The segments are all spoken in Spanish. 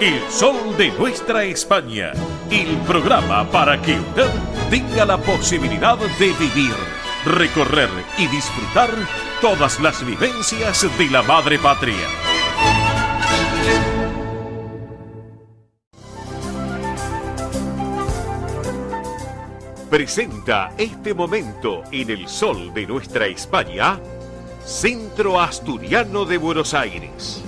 El sol de nuestra España, el programa para que usted tenga la posibilidad de vivir, recorrer y disfrutar todas las vivencias de la madre patria. Presenta este momento en el sol de nuestra España, Centro Asturiano de Buenos Aires.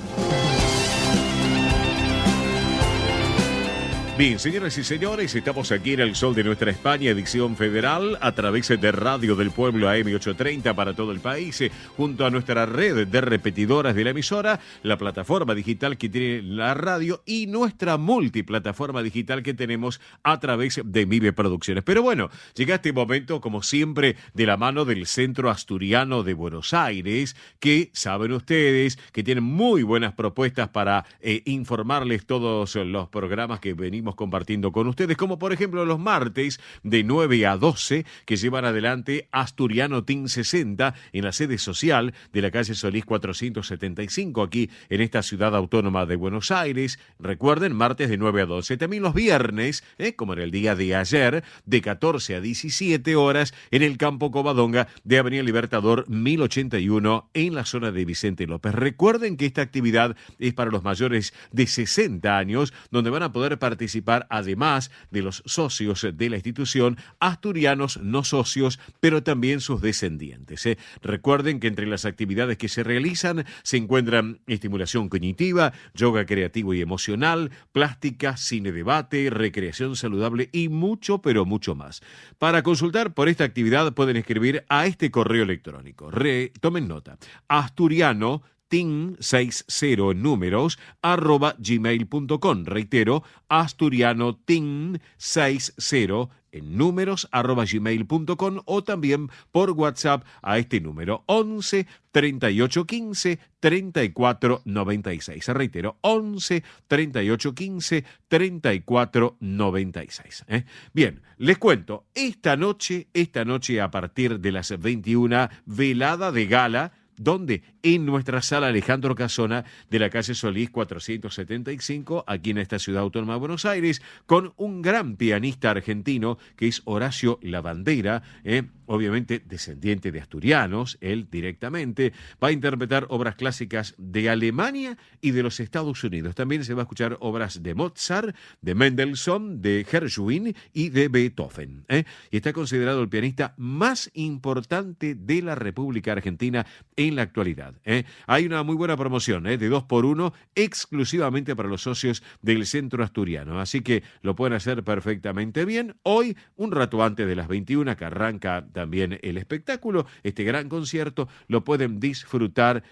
Bien, señoras y señores, estamos aquí en el sol de nuestra España, edición federal, a través de Radio del Pueblo AM830 para todo el país, junto a nuestra red de repetidoras de la emisora, la plataforma digital que tiene la radio y nuestra multiplataforma digital que tenemos a través de Mive Producciones. Pero bueno, llega este momento, como siempre, de la mano del Centro Asturiano de Buenos Aires, que saben ustedes que tienen muy buenas propuestas para informarles todos los programas que venimos compartiendo con ustedes, como por ejemplo los martes de 9 a 12 que llevan adelante Asturiano Team 60 en la sede social de la calle Solís 475 aquí en esta ciudad autónoma de Buenos Aires. Recuerden, martes de 9 a 12. También los viernes, como en el día de ayer, de 14 a 17 horas en el Campo Covadonga de Avenida Libertador 1081 en la zona de Vicente López. Recuerden que esta actividad es para los mayores de 60 años, donde van a poder participar además de los socios de la institución, asturianos no socios, pero también sus descendientes. Recuerden que entre las actividades que se realizan se encuentran estimulación cognitiva, yoga creativo y emocional, plástica, cine debate, recreación saludable y mucho, pero mucho más. Para consultar por esta actividad pueden escribir a este correo electrónico. Tomen nota. Asturiano team60 en números @gmail.com. Reitero, asturiano team60 en números @gmail.com o también por WhatsApp a este número 11 38 15 34 96. Reitero, 11 38 15 34 96. Bien, les cuento, esta noche a partir de las 21, velada de gala. ¿Dónde? En nuestra sala Alejandro Casona de la calle Solís 475, aquí en esta ciudad autónoma de Buenos Aires, con un gran pianista argentino que es Horacio Lavandera, obviamente descendiente de asturianos, él directamente, va a interpretar obras clásicas de Alemania y de los Estados Unidos. También se va a escuchar obras de Mozart, de Mendelssohn, de Gershwin y de Beethoven. Y está considerado el pianista más importante de la República Argentina en la actualidad. Hay una muy buena promoción de 2x1 exclusivamente para los socios del Centro Asturiano, así que lo pueden hacer perfectamente bien. Hoy, un rato antes de las 21, que arranca también el espectáculo, este gran concierto, lo pueden disfrutar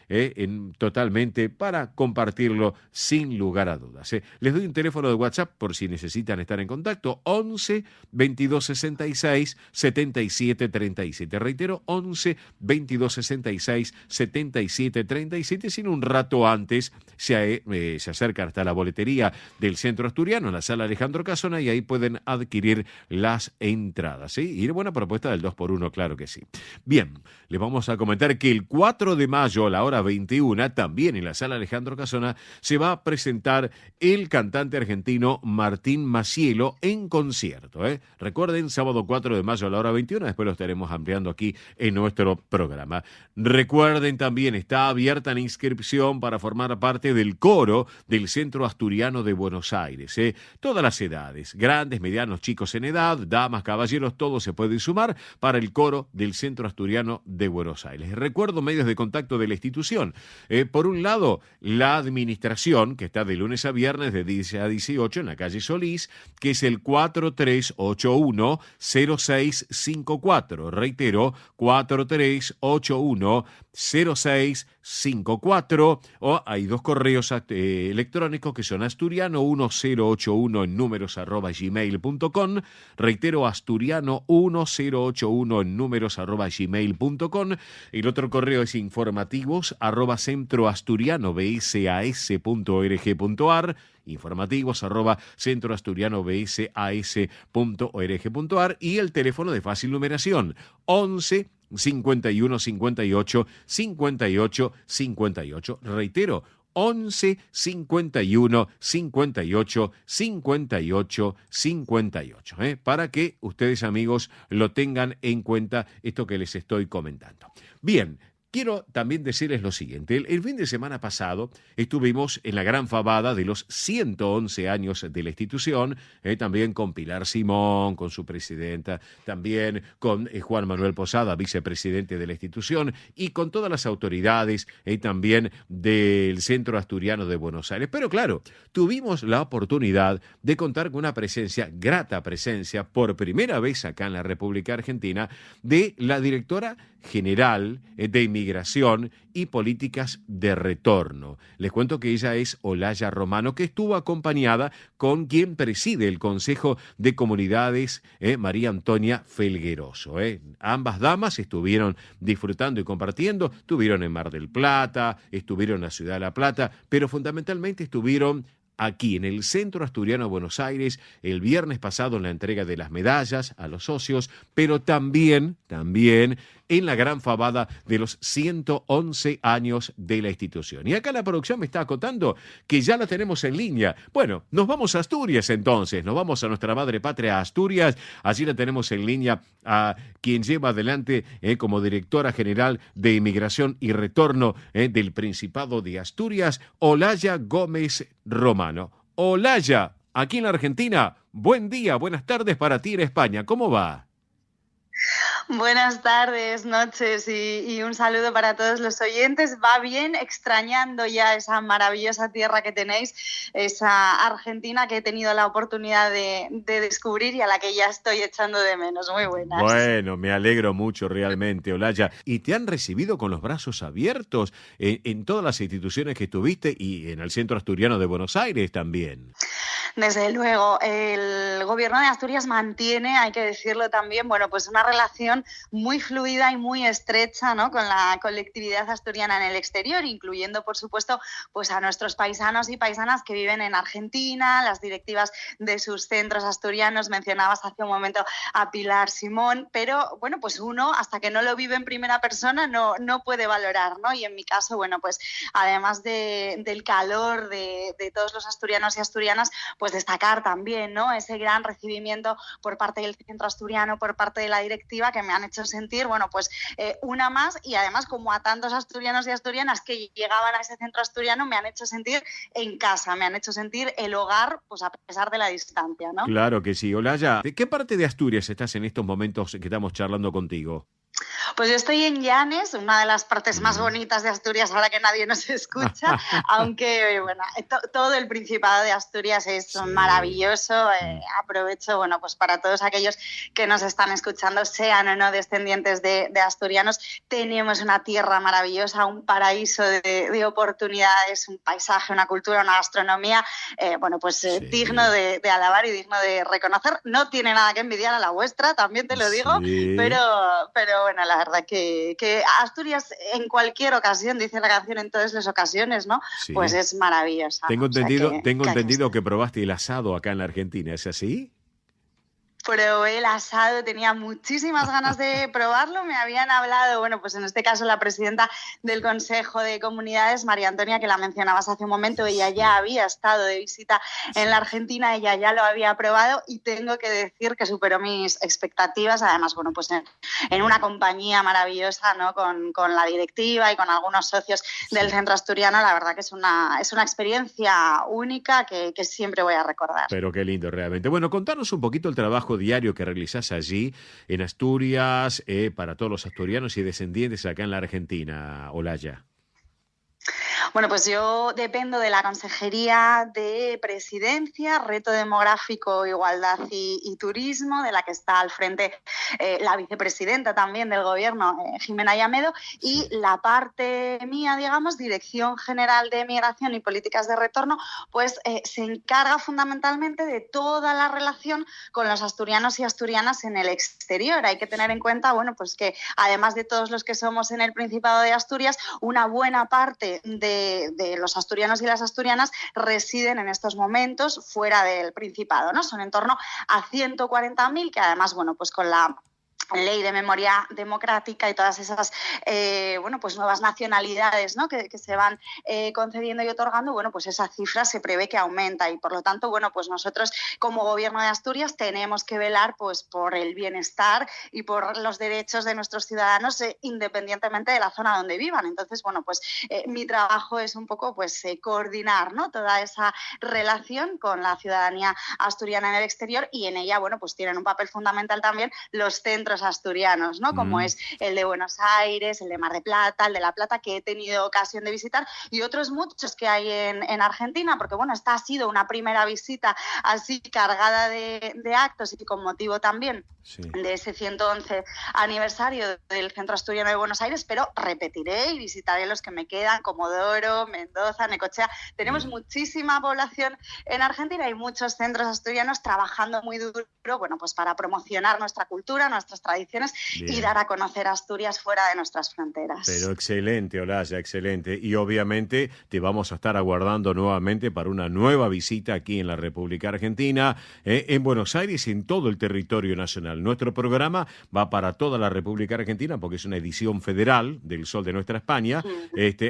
totalmente para compartirlo sin lugar a dudas. Les doy un teléfono de WhatsApp por si necesitan estar en contacto, 11 22 66 77 37. Reitero, 11 22 66 77 37, sino un rato antes se acercan hasta la boletería del Centro Asturiano, en la sala Alejandro Casona, y ahí pueden adquirir las entradas. Y buena propuesta del 2x1, claro que sí. Bien, les vamos a comentar que el 4 de mayo a la hora 21, también en la sala Alejandro Casona, se va a presentar el cantante argentino Martín Macielo en concierto. Recuerden, sábado 4 de mayo a la hora 21, después lo estaremos ampliando aquí en nuestro programa. Recuerden también, está abierta la inscripción para formar parte del coro del Centro Asturiano de Buenos Aires. Todas las edades, grandes, medianos, chicos en edad, damas, caballeros, todos se pueden sumar para el coro del Centro Asturiano de Buenos Aires. Recuerdo medios de contacto de la institución. Por un lado, la administración, que está de lunes a viernes de 10 a 18 en la calle Solís, que es el 4381 0654. Reitero, 4381 0654, o hay dos correos electrónicos que son asturiano1081 en números @gmail.com. Reitero, asturiano1081 en números @gmail.com. El otro correo es informativos @centroasturianobsas.org.ar, informativos @centroasturianobsas.org.ar, y el teléfono de fácil numeración 11 51 58 58 58. Reitero, 11 51 58 58 58, para que ustedes, amigos, lo tengan en cuenta esto que les estoy comentando. Bien. Quiero también decirles lo siguiente. El fin de semana pasado estuvimos en la gran fabada de los 111 años de la institución, también con Pilar Simón, con su presidenta, también con Juan Manuel Posada, vicepresidente de la institución, y con todas las autoridades también del Centro Asturiano de Buenos Aires. Pero claro, tuvimos la oportunidad de contar con una presencia, grata presencia, por primera vez acá en la República Argentina, de la directora general de Inmigración y Políticas de Retorno. Les cuento que ella es Olaya Romano, que estuvo acompañada con quien preside el Consejo de Comunidades, María Antonia Felgueroso. Ambas damas estuvieron disfrutando y compartiendo, estuvieron en Mar del Plata, estuvieron en la Ciudad de La Plata, pero fundamentalmente estuvieron aquí en el Centro Asturiano de Buenos Aires el viernes pasado en la entrega de las medallas a los socios, pero también en la gran fabada de los 111 años de la institución. Y acá la producción me está acotando que ya la tenemos en línea. Bueno, nos vamos a Asturias entonces, nos vamos a nuestra madre patria Asturias. Allí la tenemos en línea a quien lleva adelante como directora general de Inmigración y Retorno del Principado de Asturias, Olaya Gómez Romano. Olaya, aquí en la Argentina, buen día, buenas tardes para ti en España. ¿Cómo va? Buenas tardes, noches y un saludo para todos los oyentes. Va bien, extrañando ya esa maravillosa tierra que tenéis, esa Argentina que he tenido la oportunidad de descubrir y a la que ya estoy echando de menos. Muy buenas. Bueno, me alegro mucho realmente, Olaya. ¿Y te han recibido con los brazos abiertos en todas las instituciones que estuviste y en el Centro Asturiano de Buenos Aires también? Desde luego, el Gobierno de Asturias mantiene, hay que decirlo también, bueno, pues una relación muy fluida y muy estrecha, ¿no?, con la colectividad asturiana en el exterior, incluyendo, por supuesto, pues a nuestros paisanos y paisanas que viven en Argentina, las directivas de sus centros asturianos. Mencionabas hace un momento a Pilar Simón, pero bueno, pues uno hasta que no lo vive en primera persona no puede valorar, ¿no? Y en mi caso, bueno, pues además del calor de todos los asturianos y asturianas, pues destacar también, ¿no?, ese gran recibimiento por parte del Centro Asturiano, por parte de la directiva, que me han hecho sentir, bueno, pues una más, y además como a tantos asturianos y asturianas que llegaban a ese Centro Asturiano, me han hecho sentir en casa, me han hecho sentir el hogar, pues a pesar de la distancia, ¿no? Claro que sí. Olaya, ¿de qué parte de Asturias estás en estos momentos que estamos charlando contigo? Pues yo estoy en Llanes, una de las partes más bonitas de Asturias, ahora que nadie nos escucha, aunque bueno, todo el Principado de Asturias es maravilloso. Aprovecho, bueno, pues para todos aquellos que nos están escuchando, sean o no descendientes de asturianos, tenemos una tierra maravillosa, un paraíso de oportunidades, un paisaje, una cultura, una gastronomía, bueno, pues digno de alabar y digno de reconocer. No tiene nada que envidiar a la vuestra, también te lo digo, pero bueno, la verdad que Asturias en cualquier ocasión, dice la canción, en todas las ocasiones, ¿no? Sí. Pues es maravillosa. Tengo entendido que probaste el asado acá en la Argentina, ¿es así? Probé el asado, tenía muchísimas ganas de probarlo. Me habían hablado, bueno, pues en este caso la presidenta del Consejo de Comunidades, María Antonia, que la mencionabas hace un momento, ella ya había estado de visita en la Argentina, ella ya lo había probado y tengo que decir que superó mis expectativas. Además, bueno, pues en una compañía maravillosa, ¿no?, con la directiva y con algunos socios del Centro Asturiano, la verdad que es una experiencia única que siempre voy a recordar. Pero qué lindo realmente. Bueno, contanos un poquito el trabajo diario que realizás allí en Asturias, para todos los asturianos y descendientes acá en la Argentina, Olaya. Bueno, pues yo dependo de la Consejería de Presidencia, Reto Demográfico, Igualdad y Turismo, de la que está al frente la vicepresidenta también del Gobierno, Jimena Llamedo, y la parte mía, digamos, Dirección General de Migración y Políticas de Retorno, pues se encarga fundamentalmente de toda la relación con los asturianos y asturianas en el exterior. Hay que tener en cuenta, bueno, pues que además de todos los que somos en el Principado de Asturias, una buena parte de los asturianos y las asturianas residen en estos momentos fuera del Principado, ¿no? Son en torno a 140.000, que además, bueno, pues con la ley de memoria democrática y todas esas pues nuevas nacionalidades, ¿no? que se van concediendo y otorgando, bueno, pues esa cifra se prevé que aumenta y por lo tanto, bueno, pues nosotros como Gobierno de Asturias tenemos que velar pues por el bienestar y por los derechos de nuestros ciudadanos independientemente de la zona donde vivan. Entonces, bueno, pues mi trabajo es un poco pues coordinar, ¿no? Toda esa relación con la ciudadanía asturiana en el exterior y en ella, bueno, pues tienen un papel fundamental también los centros asturianos, ¿no? Como es el de Buenos Aires, el de Mar de Plata, el de La Plata, que he tenido ocasión de visitar, y otros muchos que hay en Argentina, porque bueno, esta ha sido una primera visita así cargada de actos y con motivo también de ese 111 aniversario del Centro Asturiano de Buenos Aires, pero repetiré y visitaré los que me quedan, Comodoro, Mendoza, Necochea. Tenemos muchísima población en Argentina y muchos centros asturianos trabajando muy duro, bueno, pues para promocionar nuestra cultura, nuestras tradiciones y dar a conocer Asturias fuera de nuestras fronteras. Pero excelente, Olaya, excelente. Y obviamente te vamos a estar aguardando nuevamente para una nueva visita aquí en la República Argentina, en Buenos Aires y en todo el territorio nacional. Nuestro programa va para toda la República Argentina porque es una edición federal del Sol de Nuestra España.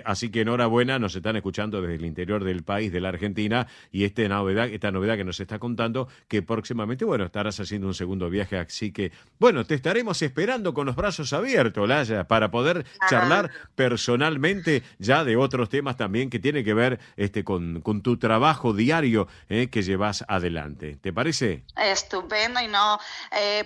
Así que enhorabuena, nos están escuchando desde el interior del país, de la Argentina, y esta novedad que nos está contando, que próximamente, bueno, estarás haciendo un segundo viaje, así que, bueno, te estaremos esperando con los brazos abiertos, Olaya, para poder charlar personalmente ya de otros temas también que tiene que ver con tu trabajo diario que llevas adelante. ¿Te parece? Estupendo, y no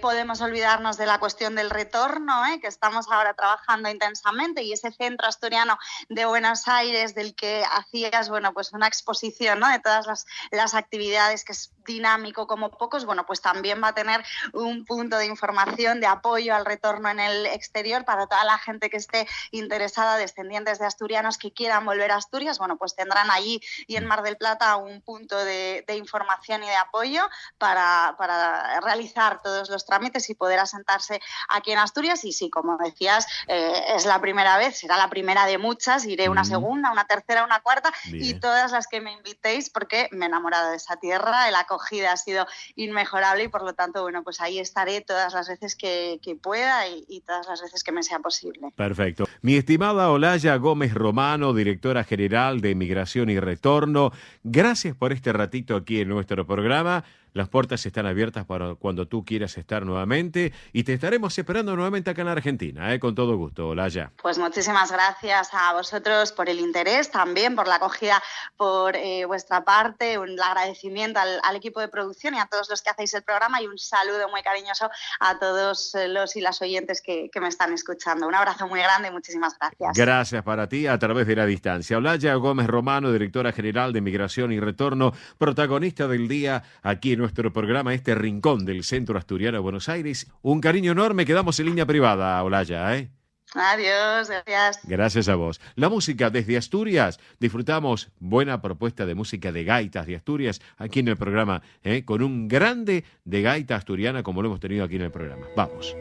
podemos olvidarnos de la cuestión del retorno, que estamos ahora trabajando intensamente, y ese Centro Asturiano de Buenos Aires del que hacías, bueno, pues una exposición, ¿no? De todas las actividades, que es dinámico como pocos, bueno, pues también va a tener un punto de información, de apoyo al retorno en el exterior para toda la gente que esté interesada, descendientes de asturianos que quieran volver a Asturias, bueno, pues tendrán allí y en Mar del Plata un punto de información y de apoyo para realizar todos los trámites y poder asentarse aquí en Asturias. Y sí, como decías, es la primera vez, será la primera de muchas, iré una segunda, una tercera, una cuarta. Bien. Y todas las que me invitéis, porque me he enamorado de esa tierra, la acogida ha sido inmejorable y por lo tanto, bueno, pues ahí estaré todas las veces que pueda y todas las veces que me sea posible. Perfecto. Mi estimada Olaya Gómez Romano, directora general de Migración y Retorno, gracias por este ratito aquí en nuestro programa. Las puertas están abiertas para cuando tú quieras estar nuevamente y te estaremos esperando nuevamente acá en Argentina, con todo gusto, Olaya. Pues muchísimas gracias a vosotros por el interés, también por la acogida por vuestra parte, un agradecimiento al equipo de producción y a todos los que hacéis el programa y un saludo muy cariñoso a todos los y las oyentes que me están escuchando. Un abrazo muy grande y muchísimas gracias. Gracias para ti a través de la distancia. Olaya Gómez Romano, directora general de Migración y Retorno, protagonista del día aquí en nuestro programa, este rincón del Centro Asturiano de Buenos Aires. Un cariño enorme, quedamos en línea privada, Olaya, Adiós, gracias. Gracias a vos. La música desde Asturias. Disfrutamos buena propuesta de música de gaitas de Asturias aquí en el programa, con un grande de gaita asturiana como lo hemos tenido aquí en el programa. Vamos.